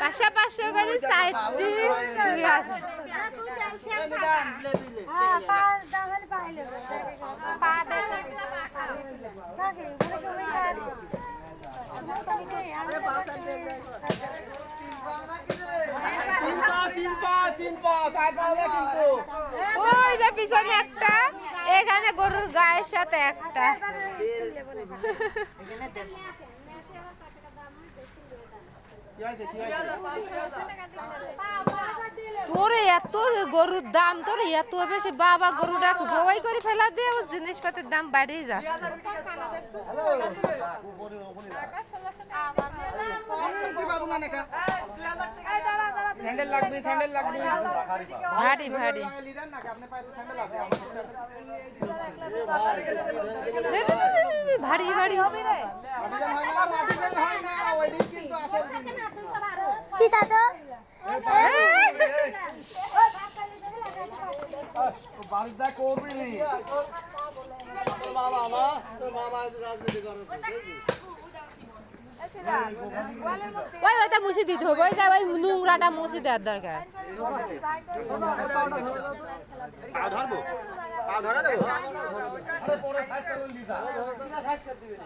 পাঁচশো পাঁচশো করে সাইডটি ওই যে পিছনে একটা, এখানে গরুর গায়ের সাথে একটা। তোরে এত গরুর দাম, তোর এত বেশি, বাবা গরুটা জবাই করে ফেলা দিয়ে জিনিসপাতির দাম বাড়িয়ে যাচ্ছে। ভারী ভারী ভারী ভারী কি দাদা বাড়িটা করবি নি মামা না তোর মামা রাজনীতি করে ওই ওইটা মুছে দিতে হবে, ওই যে ওই নোংরাটা মুছে দেওয়ার দরকার। পা ধরবো, পা ধরা দেবো, পরে সাইজ করে লিখা, সাইজ করে দিবি।